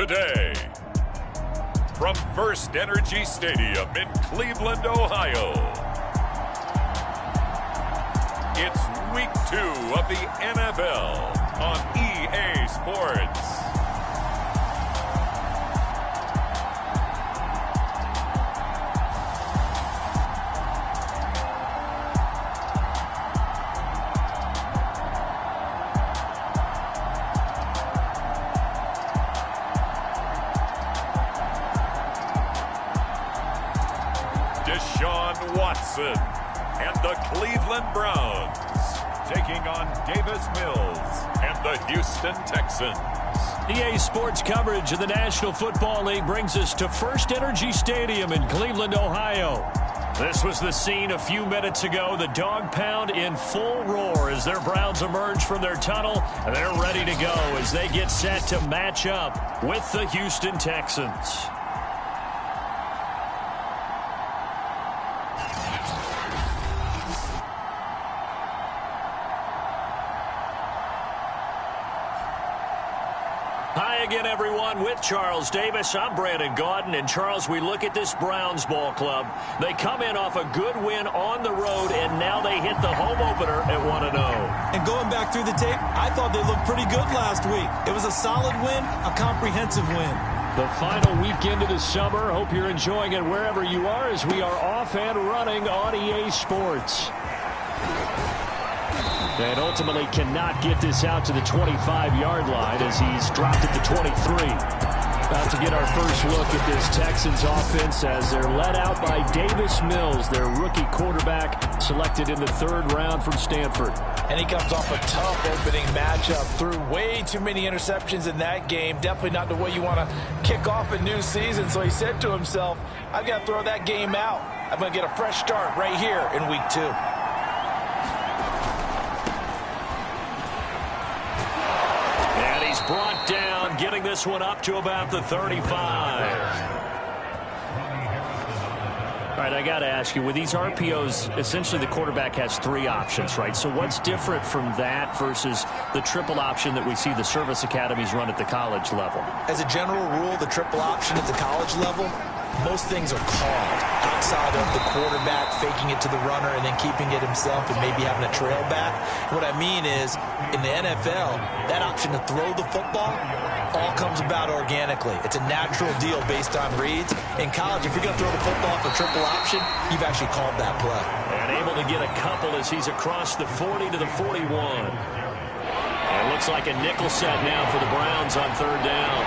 today. From First Energy Stadium in Cleveland, Ohio, it's Week 2 of the NFL on EA Sports. Watson and the Cleveland Browns taking on Davis Mills and the Houston Texans. EA Sports coverage of the National Football League brings us to First Energy Stadium in Cleveland, Ohio. This was the scene a few minutes ago. The dog pound in full roar as their Browns emerge from their tunnel, and they're ready to go as they get set to match up with the Houston Texans. Again, everyone, with Charles Davis. I'm Brandon Gaudin. And, Charles, we look at this Browns ball club. They come in off a good win on the road, and now they hit the home opener at 1-0. And going back through the tape, I thought they looked pretty good last week. It was a solid win, a comprehensive win. The final weekend of the summer. Hope you're enjoying it wherever you are as we are off and running on EA Sports. And ultimately cannot get this out to the 25-yard line as he's dropped at the 23. About to get our first look at this Texans offense as they're led out by Davis Mills, their rookie quarterback, selected in the 3rd round from Stanford. And he comes off a tough opening matchup, threw way too many interceptions in that game. Definitely not the way you want to kick off a new season. So he said to himself, I've got to throw that game out. I'm going to get a fresh start right here in Week 2. Brought down, getting this one up to about the 35. All right, I got to ask you, with these RPOs, essentially the quarterback has 3 options, right? So what's different from that versus the triple option that we see the service academies run at the college level? As a general rule, the triple option at the college level, most things are called outside of the quarterback faking it to the runner and then keeping it himself and maybe having a trail back. What I mean is, in the NFL, that option to throw the football all comes about organically. It's a natural deal based on reads. In college, if you're going to throw the football for triple option, you've actually called that play. And able to get a couple as he's across the 40 to the 41. And it looks like a nickel set now for the Browns on 3rd down.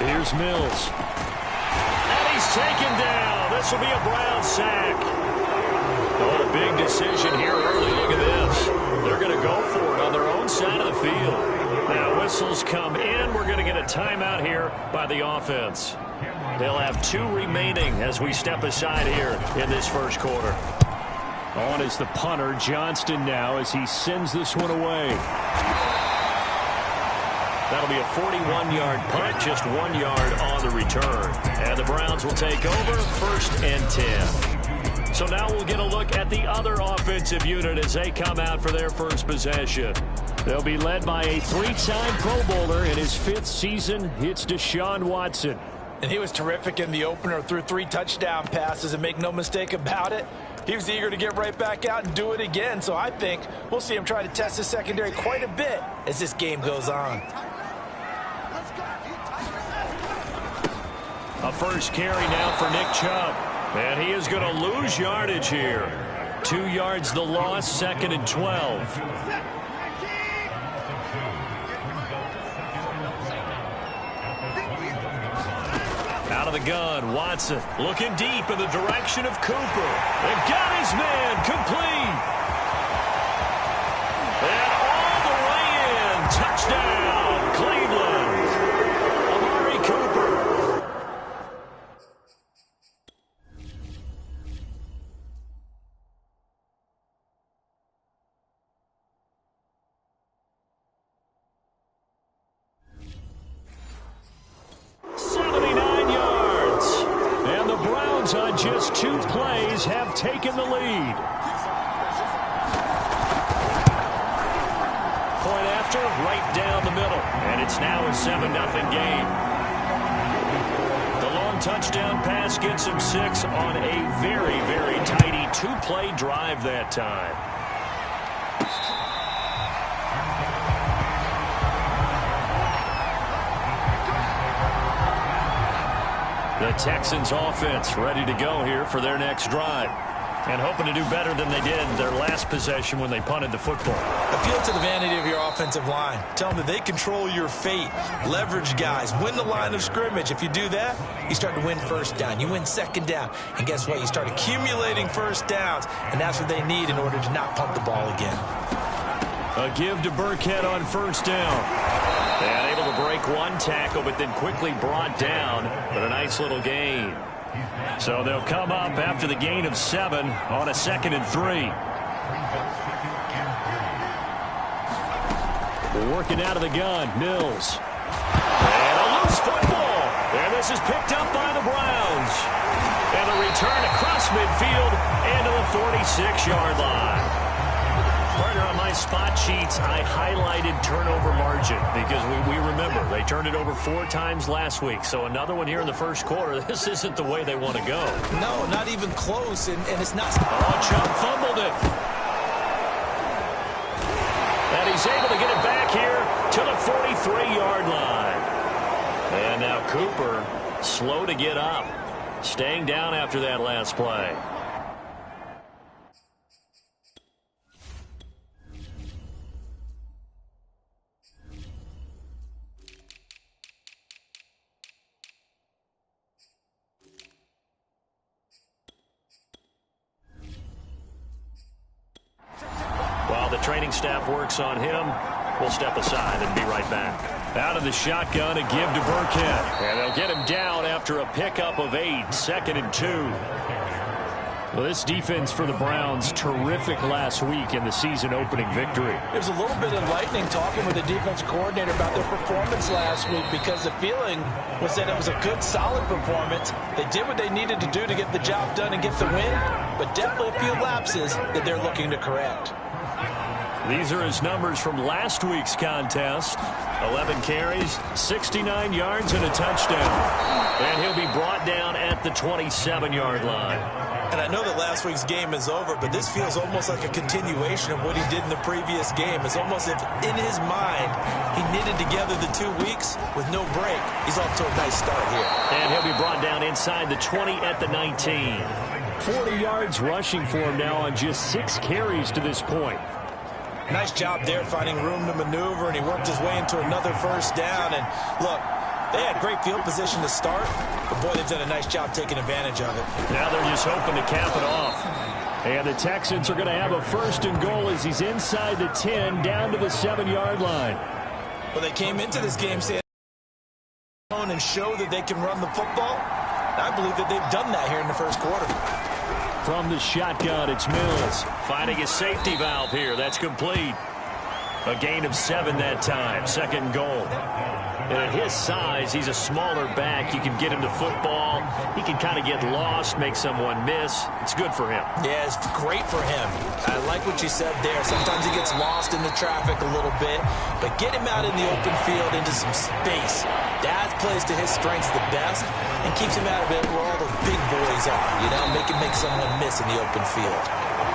Here's Mills. And he's taken down. This will be a Brown sack. Oh, a big decision here early. Look at this. They're going to go for it on their own side of the field. Now, whistles come in. We're going to get a timeout here by the offense. They'll have 2 remaining as we step aside here in this first quarter. On is the punter, Johnston, now as he sends this one away. That'll be a 41-yard punt, just 1 yard on the return. And the Browns will take over 1st and 10. So now we'll get a look at the other offensive unit as they come out for their first possession. They'll be led by a 3-time Pro Bowler in his 5th season. It's Deshaun Watson. And he was terrific in the opener, threw 3 touchdown passes, and make no mistake about it, he was eager to get right back out and do it again. So I think we'll see him try to test the secondary quite a bit as this game goes on. A first carry now for Nick Chubb. And he is going to lose yardage here. 2 yards the loss, 2nd and 12. Out of the gun, Watson looking deep in the direction of Cooper. They've got his man complete. And all the way in. Touchdown, Cleveland. Amari Cooper. On just 2 plays have taken the lead. Point monster right down the middle. And it's now a 7-0 game. The long touchdown pass gets him 6 on a very, very tidy 2-play drive that time. The Texans offense ready to go here for their next drive. And hoping to do better than they did their last possession when they punted the football. Appeal to the vanity of your offensive line. Tell them that they control your fate. Leverage guys. Win the line of scrimmage. If you do that, you start to win first down. You win second down. And guess what? You start accumulating first downs. And that's what they need in order to not punt the ball again. A give to Burkhead on first down. And able to break one tackle, but then quickly brought down with a nice little gain. So they'll come up after the gain of 7 on a 2nd and 3. Working out of the gun, Mills. And a loose football. And this is picked up by the Browns. And a return across midfield and to the 46-yard line. Partner, on my spot sheets, I highlighted turnover margin because we remember they turned it over 4 times last week. So another one here in the first quarter. This isn't the way they want to go. No, not even close, and it's not. Oh, Chubb fumbled it. And he's able to get it back here to the 43-yard line. And now Cooper, slow to get up, staying down after that last play. While the training staff works on him, we'll step aside and be right back. Out of the shotgun, a give to Burkhead. And they'll get him down after a pickup of 8, 2nd and 2. Well, this defense for the Browns, terrific last week in the season-opening victory. There's a little bit enlightening talking with the defense coordinator about their performance last week because the feeling was that it was a good, solid performance. They did what they needed to do to get the job done and get the win, but definitely a few lapses that they're looking to correct. These are his numbers from last week's contest. 11 carries, 69 yards, and a touchdown. And he'll be brought down at the 27-yard line. And I know that last week's game is over, but this feels almost like a continuation of what he did in the previous game. It's almost as if in his mind he knitted together the 2 weeks with no break. He's off to a nice start here. And he'll be brought down inside the 20 at the 19. 40 yards rushing for him now on just 6 carries to this point. Nice job there finding room to maneuver, and he worked his way into another first down. And look, they had great field position to start, but boy, they've done a nice job taking advantage of it. Now they're just hoping to cap it off. And the Texans are going to have a 1st and goal as he's inside the 10 down to the 7-yard line. Well, they came into this game saying and show that they can run the football. I believe that they've done that here in the first quarter. From the shotgun, it's Mills finding a safety valve here. That's complete. A gain of 7 that time. 2nd and goal. And at his size, he's a smaller back. You can get him to football. He can kind of get lost, make someone miss. It's good for him. Yeah, it's great for him. I like what you said there. Sometimes he gets lost in the traffic a little bit, but get him out in the open field into some space. That plays to his strengths the best and keeps him out of it where all the big boys are, you know, make someone miss in the open field.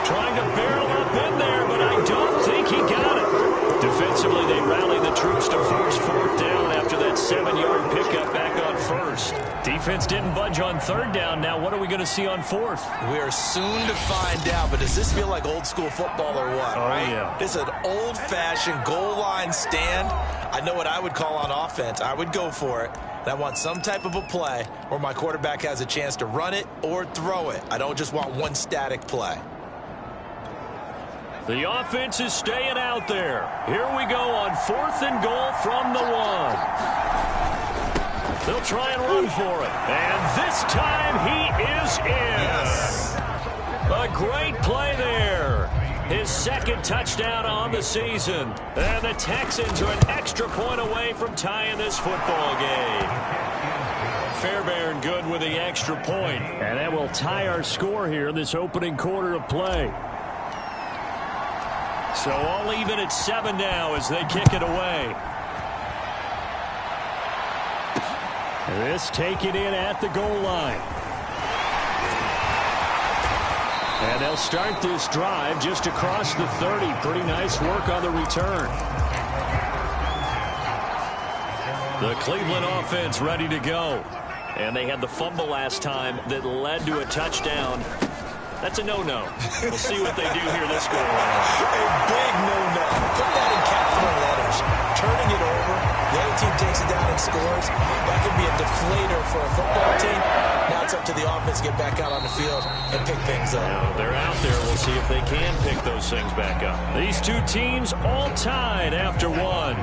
Trying to barrel up in there, but I don't think he got it. Defensively, they rally the troops to force 4th down after that 7-yard pickup back on 1st. Defense didn't budge on 3rd down. Now what are we going to see on 4th? We are soon to find out, but does this feel like old school football or what, right? Yeah. This is an old-fashioned goal line stand. I know what I would call on offense. I would go for it. And I want some type of a play where my quarterback has a chance to run it or throw it. I don't just want one static play. The offense is staying out there. Here we go on 4th and goal from the 1. They'll try and run for it. And this time he is in. Yes. A great play there. His 2nd touchdown on the season. And the Texans are an extra point away from tying this football game. Fairbairn good with the extra point. And that will tie our score here in this opening quarter of play. So all even at 7 now as they kick it away. This taken in at the goal line. And they'll start this drive just across the 30. Pretty nice work on the return. The Cleveland offense ready to go. And they had the fumble last time that led to a touchdown. That's a no-no. We'll see what they do here this go around. A big no-no. Put that in capital letters. Turning it over, the other team takes it down and scores. That could be a deflator for a football team. Now it's up to the offense to get back out on the field and pick things up. Now, they're out there. We'll see if they can pick those things back up. These two teams all tied after one.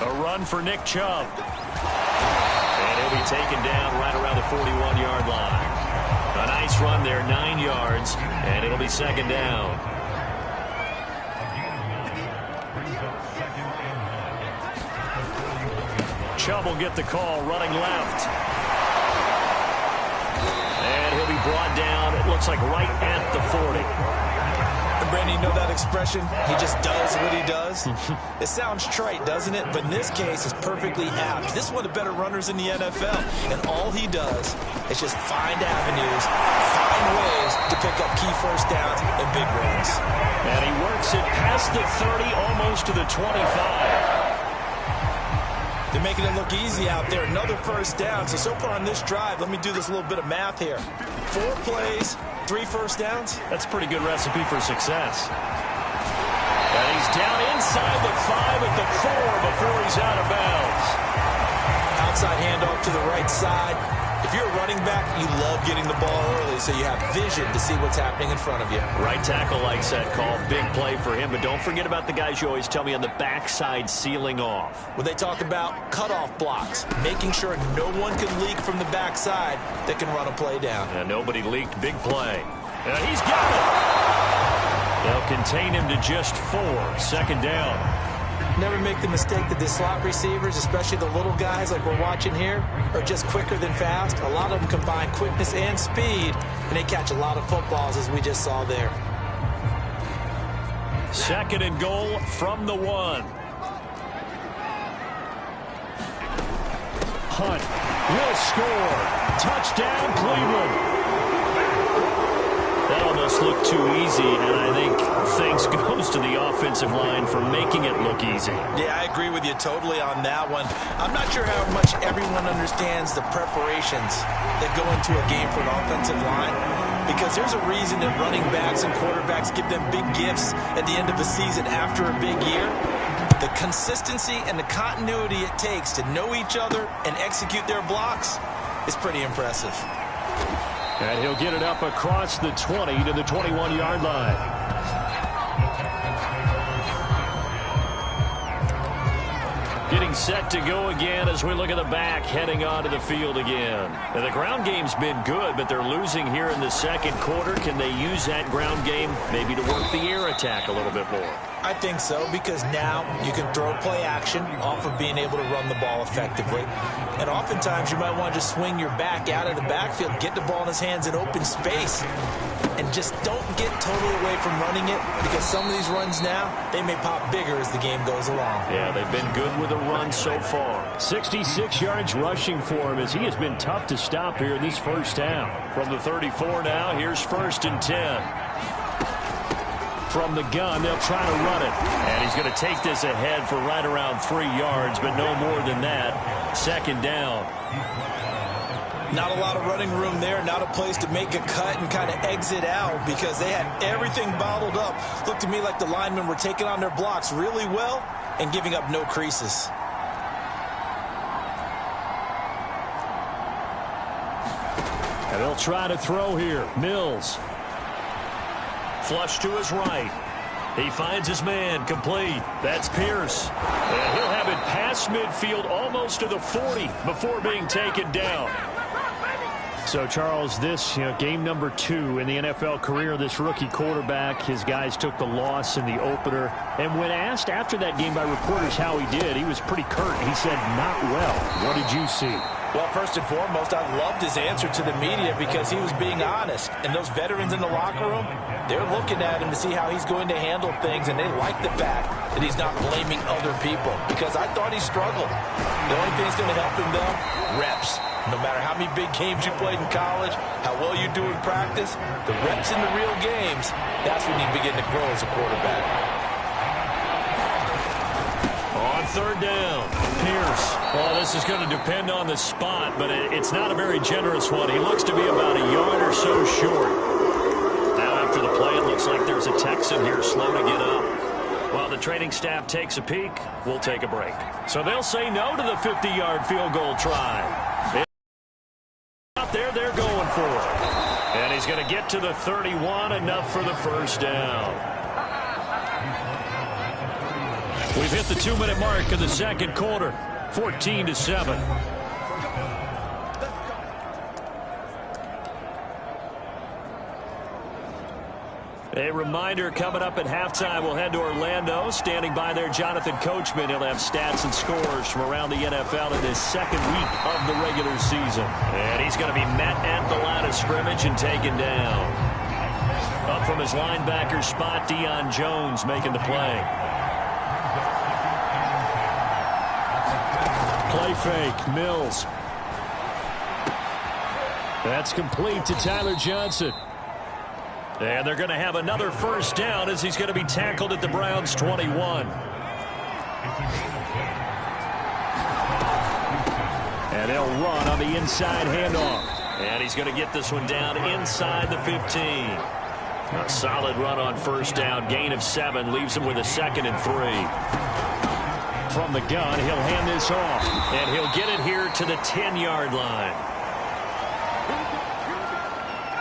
A run for Nick Chubb. And he'll be taken down right around the 41-yard line. A nice run there, 9 yards, and it'll be second down. Chubb will get the call, running left. And he'll be brought down, it looks like right at the 40. Brandon, you know that expression? He just does what he does. It sounds trite, doesn't it? But in this case, it's perfectly apt. This is one of the better runners in the NFL. And all he does is just find avenues, find ways to pick up key first downs and big runs. And he works it past the 30, almost to the 25. They're making it look easy out there. Another first down. So far on this drive, let me do this little bit of math here. 4 plays, 3 first downs. That's a pretty good recipe for success. And he's down inside the 5 at the 4 before he's out of bounds. Outside handoff to the right side. If you're a running back, you love getting the ball early so you have vision to see what's happening in front of you. Right tackle likes that call. Big play for him. But don't forget about the guys you always tell me on the backside sealing off. When they talk about cutoff blocks, making sure no one can leak from the backside that can run a play down. And nobody leaked. Big play. And he's got it. They'll contain him to just 4. Second down. Never make the mistake that the slot receivers, especially the little guys like we're watching here, are just quicker than fast. A lot of them combine quickness and speed, and they catch a lot of footballs, as we just saw there. Second and goal from the 1. Hunt will score. Touchdown, Cleveland. That almost looked too easy, and I think thanks goes to the offensive line for making it look easy. Yeah, I agree with you totally on that one. I'm not sure how much everyone understands the preparations that go into a game for an offensive line, because there's a reason that running backs and quarterbacks give them big gifts at the end of the season after a big year. The consistency and the continuity it takes to know each other and execute their blocks is pretty impressive. And he'll get it up across the 20 to the 21-yard line. Getting set to go again as we look at the back heading onto the field again. Now, the ground game's been good, but they're losing here in the second quarter. Can they use that ground game maybe to work the air attack a little bit more? I think so, because now you can throw play action off of being able to run the ball effectively. And oftentimes you might want to just swing your back out of the backfield, get the ball in his hands in open space, and just don't get totally away from running it, because some of these runs now, they may pop bigger as the game goes along. Yeah, they've been good with a run so far. 66 yards rushing for him as he has been tough to stop here in this first half. From the 34 now, here's 1st and 10. From the gun, they'll try to run it. And he's going to take this ahead for right around 3 yards, but no more than that. Second down. Not a lot of running room there, not a place to make a cut and kind of exit out, because they had everything bottled up. Looked to me like the linemen were taking on their blocks really well and giving up no creases. And they'll try to throw here. Mills. Flush to his right. He finds his man, complete. That's Pierce. And he'll have it past midfield almost to the 40 before being taken down. So, Charles, this game number 2 in the NFL career, this rookie quarterback, his guys took the loss in the opener. And when asked after that game by reporters how he did, he was pretty curt. He said, not well. What did you see? Well, first and foremost, I loved his answer to the media because he was being honest. And those veterans in the locker room, they're looking at him to see how he's going to handle things, and they like the fact that he's not blaming other people because I thought he struggled. The only thing that's going to help him, though, reps. No matter how many big games you played in college, how well you do in practice, the reps in the real games, that's when you begin to grow as a quarterback. On third down, Pierce. Well, this is going to depend on the spot, but it's not a very generous one. He looks to be about a yard or so short. Now after the play, it looks like there's a Texan here slow to get up. While the training staff takes a peek, we'll take a break. So they'll say no to the 50-yard field goal try. Out there, they're going for it. And he's going to get to the 31, enough for the first down. We've hit the 2-minute mark in the second quarter, 14-7. A reminder, coming up at halftime, we'll head to Orlando. Standing by there, Jonathan Coachman. He'll have stats and scores from around the NFL in his second week of the regular season. And he's going to be met at the line of scrimmage and taken down. Up from his linebacker spot, Deion Jones making the play. Play fake, Mills. That's complete to Tyler Johnson. And they're going to have another first down as he's going to be tackled at the Browns' 21. And they'll run on the inside handoff. And he's going to get this one down inside the 15. A solid run on first down. Gain of 7 leaves him with a 2nd and 3. From the gun, he'll hand this off. And he'll get it here to the 10-yard line.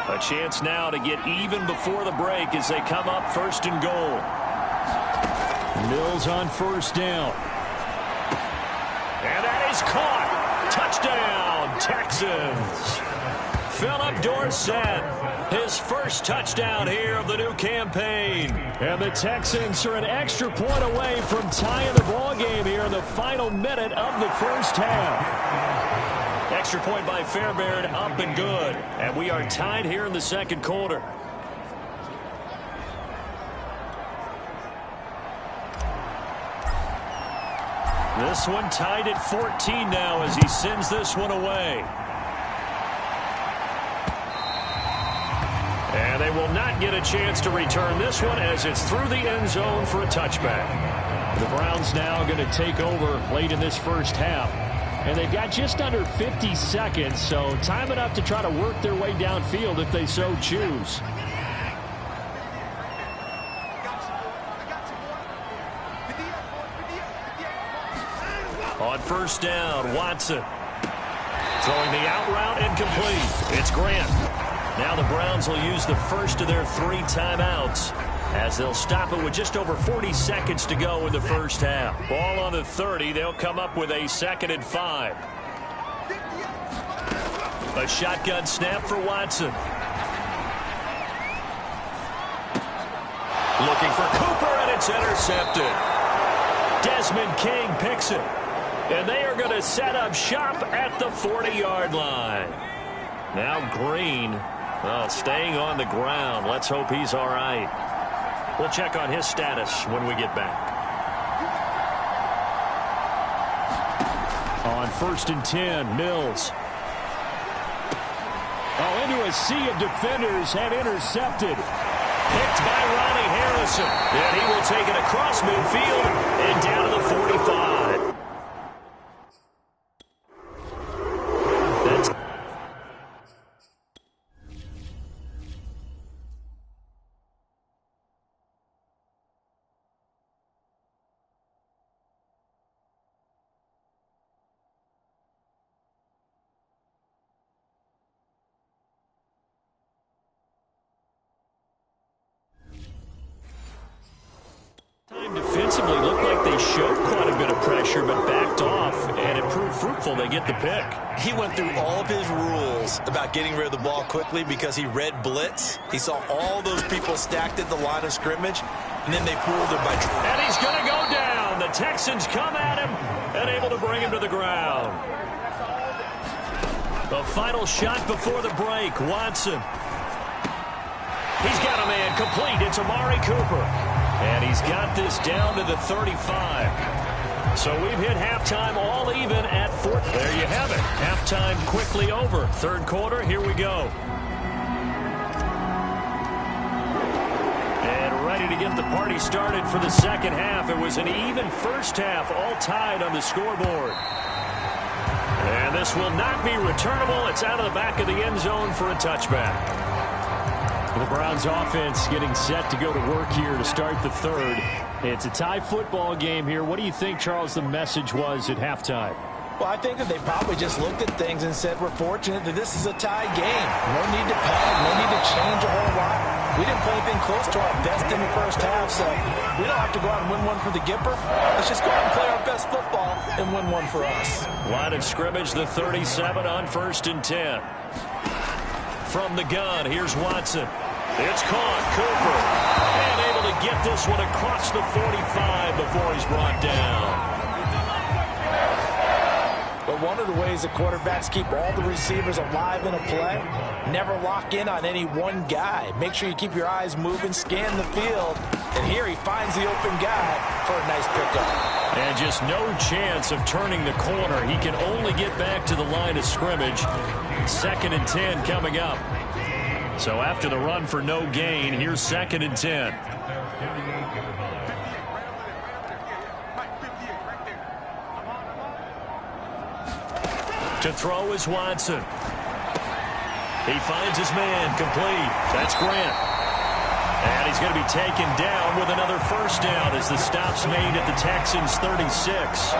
A chance now to get even before the break as they come up 1st and goal. Mills on first down. And that is caught. Touchdown, Texans. Philip Dorsett, his first touchdown here of the new campaign. And the Texans are an extra point away from tying the ball game here in the final minute of the first half. Extra point by Fairbairn, up and good. And we are tied here in the second quarter. This one tied at 14 now as he sends this one away. And they will not get a chance to return this one as it's through the end zone for a touchback. The Browns now going to take over late in this first half. And they've got just under 50 seconds, so time enough to try to work their way downfield if they so choose. On first down, Watson. Throwing the out route incomplete. It's Grant. Now the Browns will use the first of their 3 timeouts as they'll stop it with just over 40 seconds to go in the first half. Ball on the 30. They'll come up with a 2nd and 5. A shotgun snap for Watson. Looking for Cooper, and it's intercepted. Desmond King picks it. And they are going to set up shop at the 40-yard line. Now Green, well, staying on the ground. Let's hope he's all right. We'll check on his status when we get back. On 1st and 10, Mills. Oh, into a sea of defenders and intercepted. Picked by Ronnie Harrison. And he will take it across midfield and down to the 45. That's defensively looked like they showed quite a bit of pressure but backed off, and it proved fruitful. They get the pick. He went through all of his rules about getting rid of the ball quickly because he read blitz. He saw all those people stacked at the line of scrimmage, and then they pulled him by... And he's going to go down. The Texans come at him and able to bring him to the ground. The final shot before the break. Watson. He's got a man complete. It's Amari Cooper. And he's got this down to the 35. So we've hit halftime all even at 4. There you have it. Halftime quickly over. Third quarter, here we go. And ready to get the party started for the second half. It was an even first half, all tied on the scoreboard. And this will not be returnable. It's out of the back of the end zone for a touchback. The Browns offense getting set to go to work here to start the third. It's a tie football game here. What do you think, Charles, the message was at halftime? Well, I think that they probably just looked at things and said, we're fortunate that this is a tie game. No need to panic, no need to change a whole lot. We didn't play anything close to our best in the first half, so we don't have to go out and win one for the Gipper. Let's just go out and play our best football and win one for us. Line of scrimmage, the 37 on 1st and 10. From the gun, here's Watson. It's caught. Cooper. And able to get this one across the 45 before he's brought down. But one of the ways that quarterbacks keep all the receivers alive in a play, never lock in on any one guy. Make sure you keep your eyes moving, scan the field, and here he finds the open guy for a nice pickup. And just no chance of turning the corner. He can only get back to the line of scrimmage. 2nd and 10 coming up. So after the run for no gain, here's 2nd and 10. To throw is Watson. He finds his man complete. That's Grant. And he's going to be taken down with another first down as the stop's made at the Texans' 36.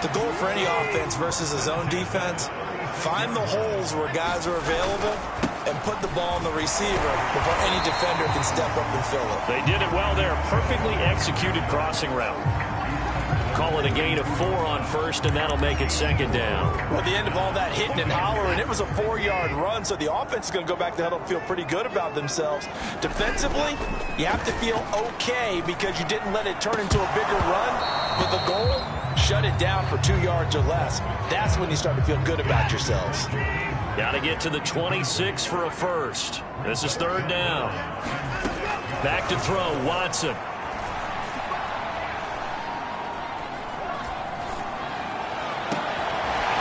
The goal for any offense versus a zone defense, find the holes where guys are available and put the ball on the receiver before any defender can step up and fill it. They did it well there. Perfectly executed crossing route. Call it a gain of 4 on 1st, and that'll make it 2nd down. Well, at the end of all that hitting and hollering, it was a 4-yard run, so the offense is going to go back to the huddle and feel pretty good about themselves. Defensively, you have to feel okay because you didn't let it turn into a bigger run, but the goal, shut it down for 2 yards or less. That's when you start to feel good about yourselves. Got to get to the 26 for a first. This is 3rd down. Back to throw, Watson.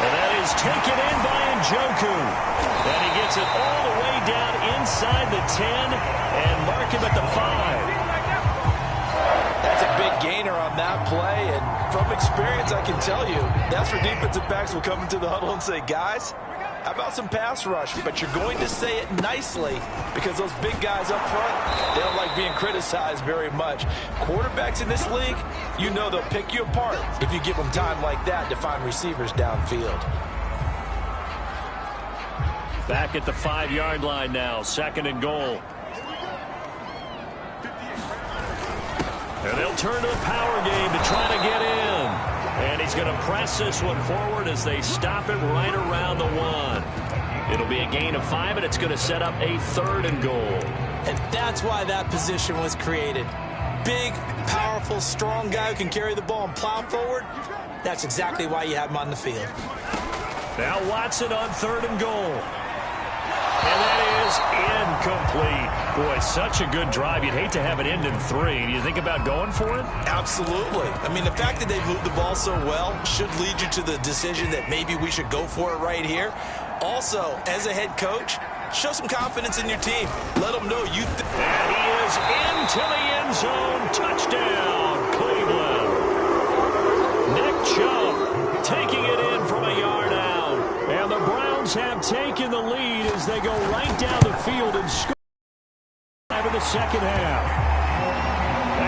And that is taken in by Njoku. And he gets it all the way down inside the 10 and mark him at the 5. That's a big gainer on that play, and from experience, I can tell you, that's where defensive backs will come into the huddle and say, guys, how about some pass rush? But you're going to say it nicely because those big guys up front, they don't like being criticized very much. Quarterbacks in this league, you know they'll pick you apart if you give them time like that to find receivers downfield. Back at the 5-yard line now, 2nd and goal. And they'll turn to the power game to try to get in. And he's going to press this one forward as they stop it right around the 1. It'll be a gain of 5, and it's going to set up a 3rd and goal. And that's why that position was created. Big, powerful, strong guy who can carry the ball and plow forward. That's exactly why you have him on the field. Now Watson on 3rd and goal. And that is incomplete. Boy, such a good drive. You'd hate to have it end in 3. Do you think about going for it? Absolutely. I mean, the fact that they moved the ball so well should lead you to the decision that maybe we should go for it right here. Also, as a head coach, show some confidence in your team. Let them know you... And he is into the end zone. Touchdown, Cleveland. Nick Chubb taking it in from a yard out. And the Browns have taken the lead as they go right down the field and score in the second half.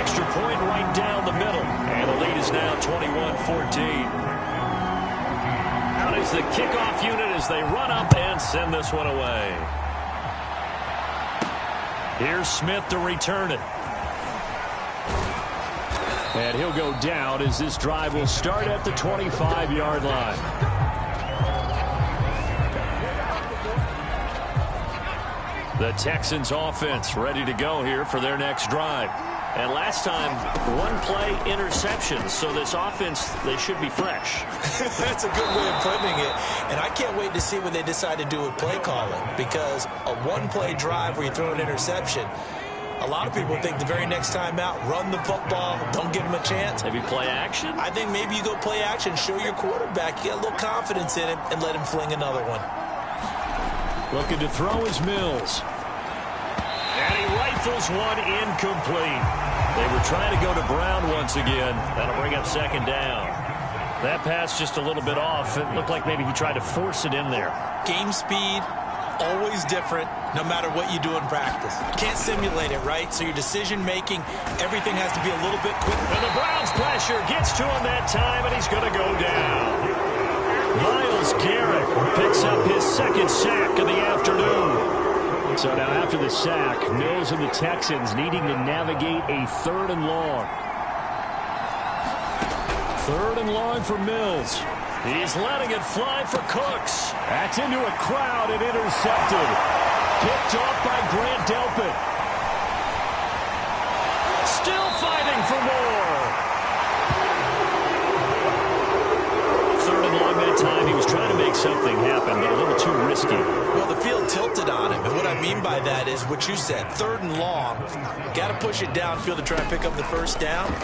Extra point right down the middle. And the lead is now 21-14. Out is the kickoff unit as they run up and send this one away. Here's Smith to return it. And he'll go down as this drive will start at the 25-yard line. The Texans offense ready to go here for their next drive. And last time, one play interception. So this offense, they should be fresh. That's a good way of putting it. And I can't wait to see what they decide to do with play calling, because a one-play drive where you throw an interception, a lot of people think the very next time out, run the football, don't give him a chance. Maybe play action? I think maybe you go play action, show your quarterback, you get a little confidence in him, and let him fling another one. Looking to throw is Mills. And he rifles one incomplete. They were trying to go to Brown once again. That'll bring up second down. That pass just a little bit off. It looked like maybe he tried to force it in there. Game speed, always different, no matter what you do in practice. Can't simulate it, right? So your decision-making, everything has to be a little bit quicker. And the Browns pressure gets to him that time, and he's going to go down. Myles Garrett picks up his second sack of the afternoon. So now after the sack, Mills and the Texans needing to navigate a 3rd and long. 3rd and long for Mills. He's letting it fly for Cooks. That's into a crowd and intercepted. Picked off by Grant Delpit. Still fighting for more. 3rd and long that time. He was trying to make something happen, but a little too risky. Well, the field tilted on him, and what I mean by that is what you said, 3rd and long. Got to push it downfield to try to pick up the first down.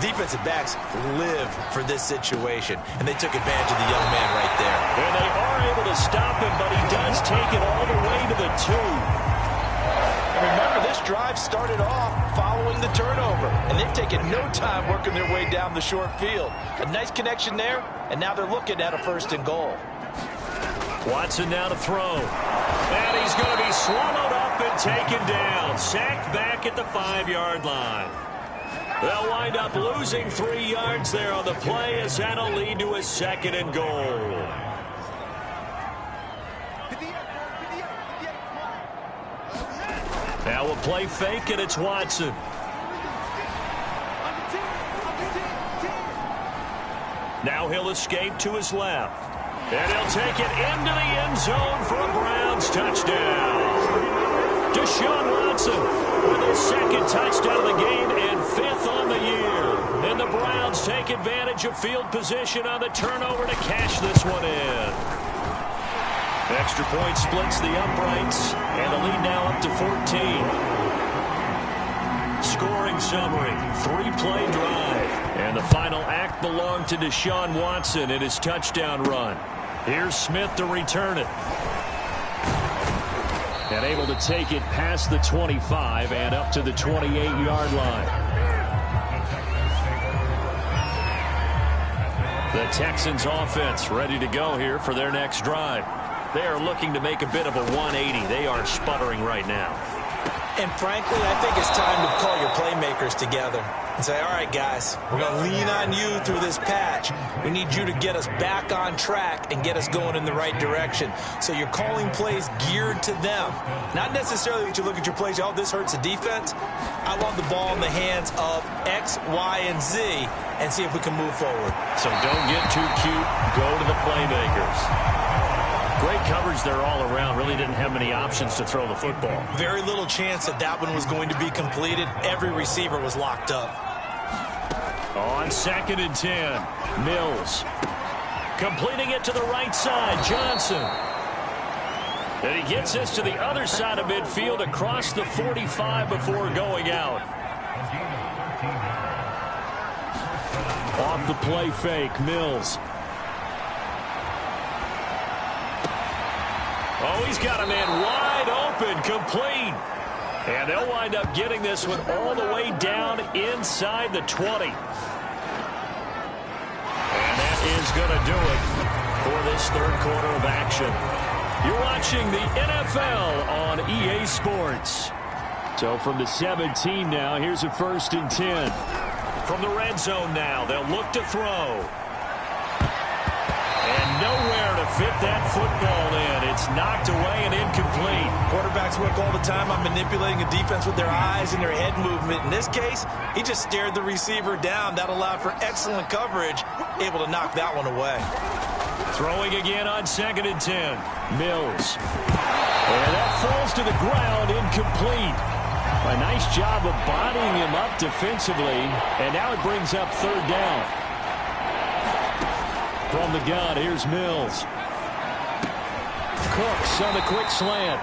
Defensive backs live for this situation, and they took advantage of the young man right there. And they are able to stop him, but he does take it all the way to the 2. And remember, this drive started off following the turnover, and they've taken no time working their way down the short field. A nice connection there, and now they're looking at a 1st and goal. Watson now to throw. And he's going to be swallowed up and taken down. Sacked back at the 5-yard line. They'll wind up losing 3 yards there on the play, as that'll lead to a 2nd and goal. Now we'll play fake, and it's Watson. Now he'll escape to his left. And he'll take it into the end zone for a Browns touchdown. Deshaun Watson with his 2nd touchdown of the game and 5th on the year. And the Browns take advantage of field position on the turnover to cash this one in. Extra point splits the uprights, and the lead now up to 14. Scoring summary, 3-play drive. And the final act belonged to Deshaun Watson in his touchdown run. Here's Smith to return it. And able to take it past the 25 and up to the 28-yard line. The Texans offense ready to go here for their next drive. They are looking to make a bit of a 180. They are sputtering right now. And frankly, I think it's time to call your playmakers together and say, all right, guys, we're going to lean on you through this patch. We need you to get us back on track and get us going in the right direction. So you're calling plays geared to them. Not necessarily that you look at your plays, oh, this hurts the defense. I want the ball in the hands of X, Y, and Z and see if we can move forward. So don't get too cute. Go to the playmakers. Great coverage there all around. Really didn't have many options to throw the football. Very little chance that that one was going to be completed. Every receiver was locked up. On 2nd and 10, Mills. Completing it to the right side, Johnson. And he gets this to the other side of midfield across the 45 before going out. Off the play fake, Mills. Oh, he's got a man wide open, complete. And they'll wind up getting this one all the way down inside the 20. And that is going to do it for this 3rd quarter of action. You're watching the NFL on EA Sports. So from the 17 now, here's a 1st and 10. From the red zone now, they'll look to throw. And nowhere to fit that football in. It's knocked away and incomplete. Quarterbacks work all the time on manipulating a defense with their eyes and their head movement. In this case, he just stared the receiver down. That allowed for excellent coverage, able to knock that one away. Throwing again on 2nd and 10. Mills. And that falls to the ground, incomplete. A nice job of bodying him up defensively, and now it brings up third down. From the gun, here's Mills. Cooks on the quick slant.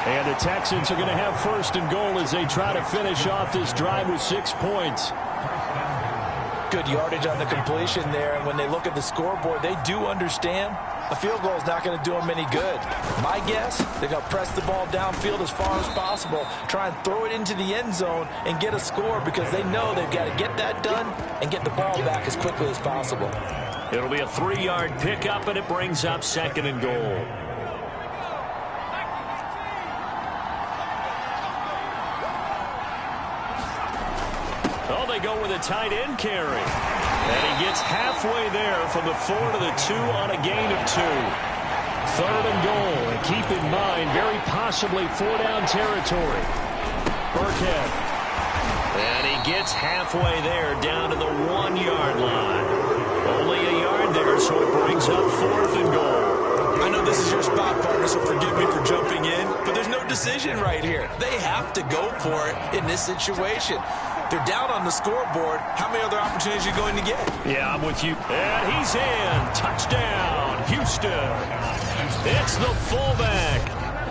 And the Texans are going to have first and goal as they try to finish off this drive with 6 points. Good yardage on the completion there, and when they look at the scoreboard, they do understand a field goal is not going to do them any good. My guess, they're going to press the ball downfield as far as possible, try and throw it into the end zone and get a score because they know they've got to get that done and get the ball back as quickly as possible. It'll be a 3-yard pickup, and it brings up second and goal. Oh, they go with a tight end carry. And he gets halfway there from the 4 to the 2 on a gain of 2. Third and goal. And keep in mind, very possibly 4-down territory. Burkhead. And he gets halfway there down to the 1-yard line. Only a yard there, so it brings up 4th and goal. I know this is your spot, partner, so forgive me for jumping in, but there's no decision right here. They have to go for it in this situation. They're down on the scoreboard. How many other opportunities are you going to get? Yeah, I'm with you. And he's in. Touchdown, Houston. It's the fullback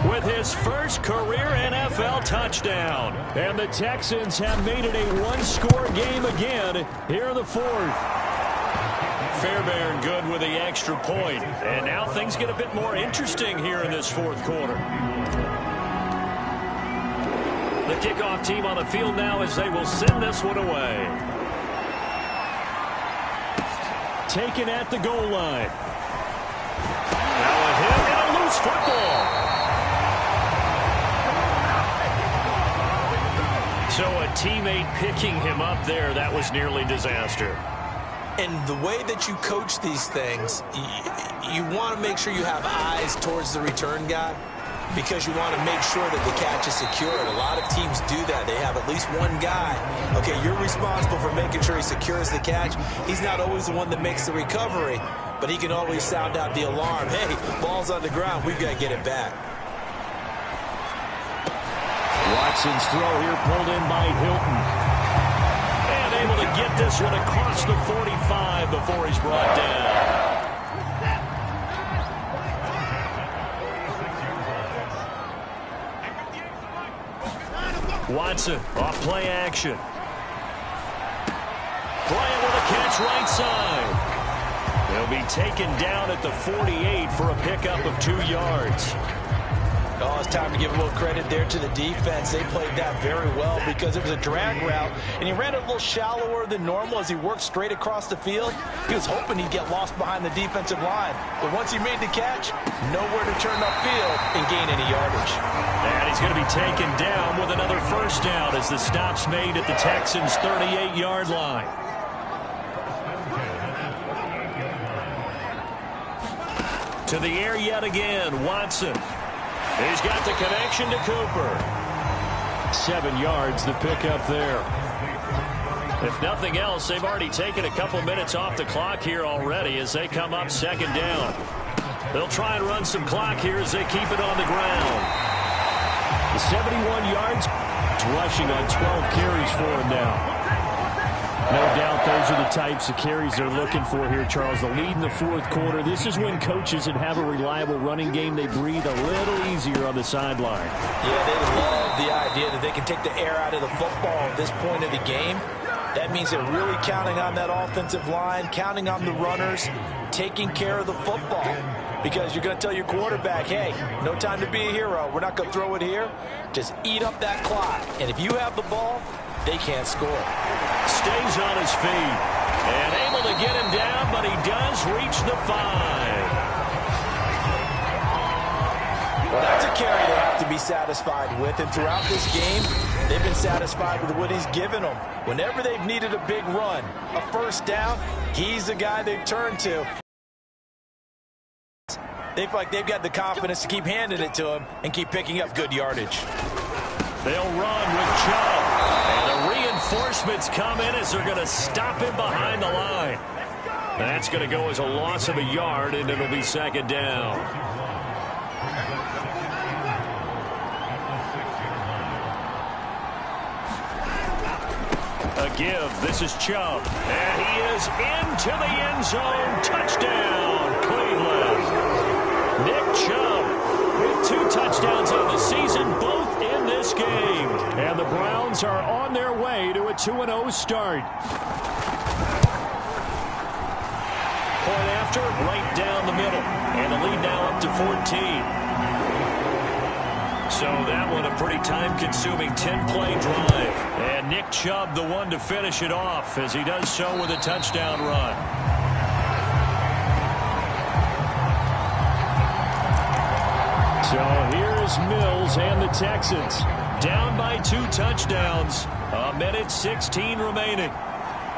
with his first career NFL touchdown. And the Texans have made it a 1-score game again here in the 4th. Fairbairn good with the extra point. And now things get a bit more interesting here in this 4th quarter. The kickoff team on the field now as they will send this one away. Taken at the goal line. Now a hit and a loose football. So a teammate picking him up there, that was nearly disaster. And the way that you coach these things, you want to make sure you have eyes towards the return guy, because you want to make sure that the catch is secured. A lot of teams do that. They have at least one guy. Okay, you're responsible for making sure he secures the catch. He's not always the one that makes the recovery, but he can always sound out the alarm. Hey, ball's on the ground. We've got to get it back. Watson's throw here pulled in by Hilton. And able to get this one across the 45 before he's brought down. Watson off play action. Bryant with a catch right side. They'll be taken down at the 48 for a pickup of 2 yards. Oh, it's time to give a little credit there to the defense. They played that very well because it was a drag route, and he ran it a little shallower than normal as he worked straight across the field. He was hoping he'd get lost behind the defensive line, but once he made the catch, nowhere to turn upfield and gain any yardage. And he's going to be taken down with another first down as the stop's made at the Texans' 38-yard line. To the air yet again, Watson. He's got the connection to Cooper. 7 yards, the pickup there. If nothing else, they've already taken a couple minutes off the clock here already as they come up second down. They'll try and run some clock here as they keep it on the ground. The 71 yards, rushing on 12 carries for him now. No doubt those are the types of carries they're looking for here, Charles. The lead in the 4th quarter. This is when coaches that have a reliable running game, they breathe a little easier on the sideline. Yeah, they love the idea that they can take the air out of the football at this point of the game. That means they're really counting on that offensive line, counting on the runners, taking care of the football. Because you're going to tell your quarterback, hey, no time to be a hero. We're not going to throw it here. Just eat up that clock. And if you have the ball, they can't score. Stays on his feet. And able to get him down, but he does reach the 5. Well, that's a carry they have to be satisfied with. And throughout this game, they've been satisfied with what he's given them. Whenever they've needed a big run, a first down, he's the guy they've turned to. They feel like they've got the confidence to keep handing it to him and keep picking up good yardage. They'll run with Chubb. And the reinforcements come in as they're going to stop him behind the line. That's going to go as a loss of a yard, and it'll be second down. A give. This is Chubb. And he is into the end zone. Touchdown, Cleveland. Nick Chubb with 2 touchdowns on the season, both in this game. And the Browns are on their way to a 2-0 start. Point after, right down the middle. And the lead now up to 14. So that one a pretty time-consuming 10-play drive. And Nick Chubb the one to finish it off as he does so with a touchdown run. So here's Mills and the Texans. Down by 2 touchdowns. 1:16 remaining.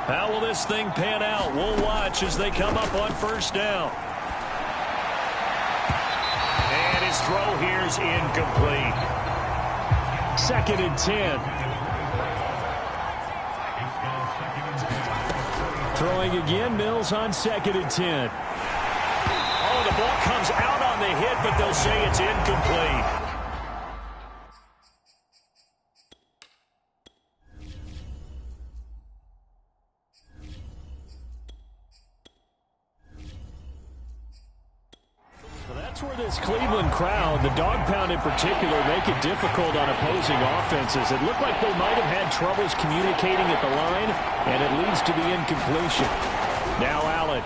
How will this thing pan out? We'll watch as they come up on first down. And his throw here's incomplete. 2nd and 10. Throwing again, Mills on 2nd and 10. Oh, the ball comes out on the hit, but they'll say it's incomplete. That's where this Cleveland crowd, the dog pound in particular, make it difficult on opposing offenses. It looked like they might have had troubles communicating at the line, and it leads to the incompletion. Now Allen.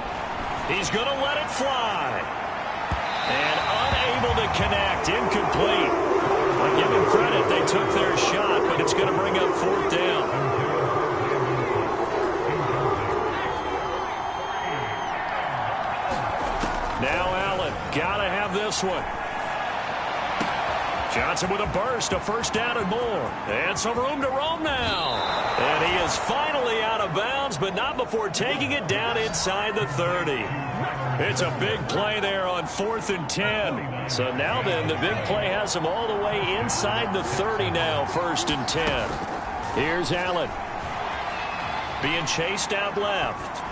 He's going to let it fly. And unable to connect. Incomplete. I give him credit. They took their shot, but it's going to bring up 4th down. Now Allen. Gotta have this one. Johnson with a burst, a first down and more. And some room to roam now. And he is finally out of bounds, but not before taking it down inside the 30. It's a big play there on 4th and 10. So now then, the big play has him all the way inside the 30 now, 1st and 10. Here's Allen. Being chased out left.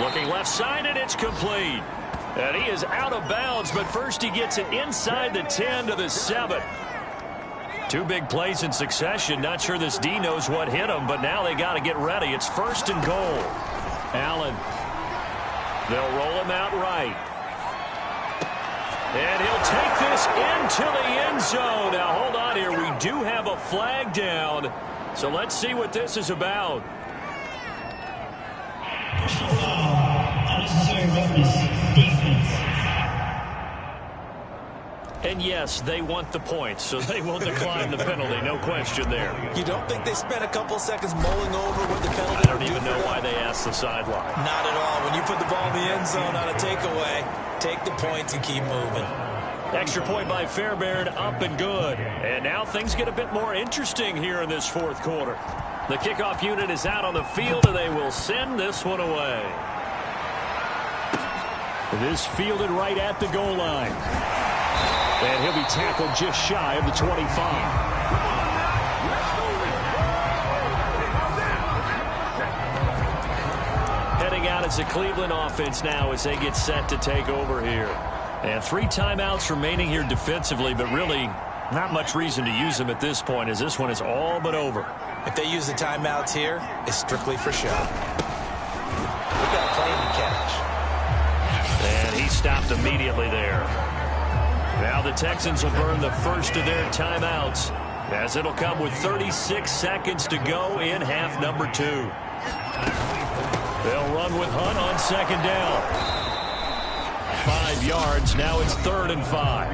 Looking left side, and it's complete. And he is out of bounds, but first he gets it inside the 10 to the 7. 2 big plays in succession. Not sure this D knows what hit him, but now they got to get ready. It's 1st and goal. Allen. They'll roll him out right. And he'll take this into the end zone. Now, hold on here. We do have a flag down. So let's see what this is about. Unnecessary roughness, defense. And yes, they want the points, so they will decline the penalty. No question there. You don't think they spent a couple seconds mulling over what the penalty I don't even know why they asked the sideline. Not at all. When you put the ball in the end zone on a takeaway, take the points and keep moving. Extra point by Fairbairn, up and good. And now things get a bit more interesting here in this 4th quarter. The kickoff unit is out on the field, and they will send this one away. This fielded right at the goal line. And he'll be tackled just shy of the 25. Heading out as the Cleveland offense now as they get set to take over here. And 3 timeouts remaining here defensively, but really not much reason to use them at this point as this one is all but over. If they use the timeouts here, it's strictly for show. We got a plane to catch. And he stopped immediately there. Now the Texans will burn the first of their timeouts as it'll come with 36 seconds to go in half number 2. They'll run with Hunt on 2nd down. 5 yards. Now it's 3rd and 5.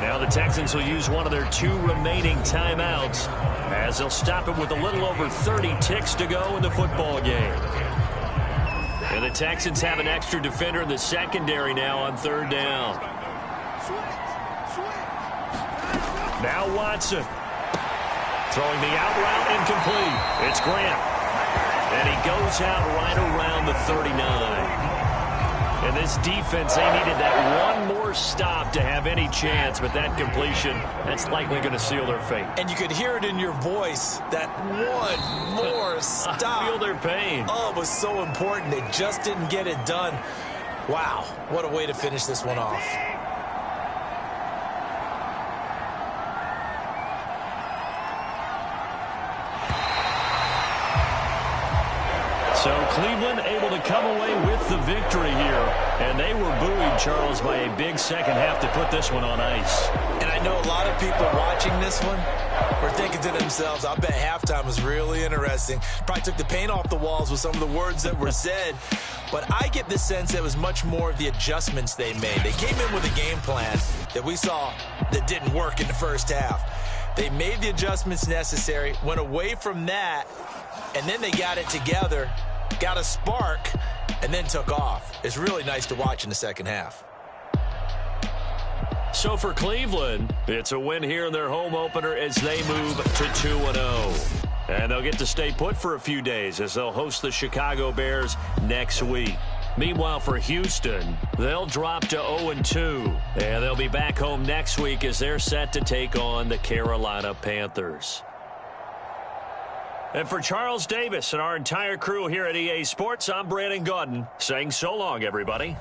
Now the Texans will use one of their 2 remaining timeouts as they'll stop it with a little over 30 ticks to go in the football game. And the Texans have an extra defender in the secondary now on 3rd down. Now Watson. Throwing the out route incomplete. It's Grant. And he goes out right around the 39. And this defense, they needed that one more stop to have any chance, but that completion, that's likely going to seal their fate. And you could hear it in your voice, that one more stop. I feel their pain. Oh, it was so important. They just didn't get it done. Wow, what a way to finish this one off. Cleveland able to come away with the victory here. And they were buoyed, Charles, by a big second half to put this one on ice. And I know a lot of people watching this one were thinking to themselves, I bet halftime was really interesting. Probably took the paint off the walls with some of the words that were said. But I get the sense that it was much more of the adjustments they made. They came in with a game plan that we saw that didn't work in the first half. They made the adjustments necessary, went away from that, and then they got it together, got a spark, and then took off. It's really nice to watch in the second half. So for Cleveland, it's a win here in their home opener as they move to 2-0. And they'll get to stay put for a few days as they'll host the Chicago Bears next week. Meanwhile, for Houston, they'll drop to 0-2. And they'll be back home next week as they're set to take on the Carolina Panthers. And for Charles Davis and our entire crew here at EA Sports, I'm Brandon Gaudin saying so long, everybody.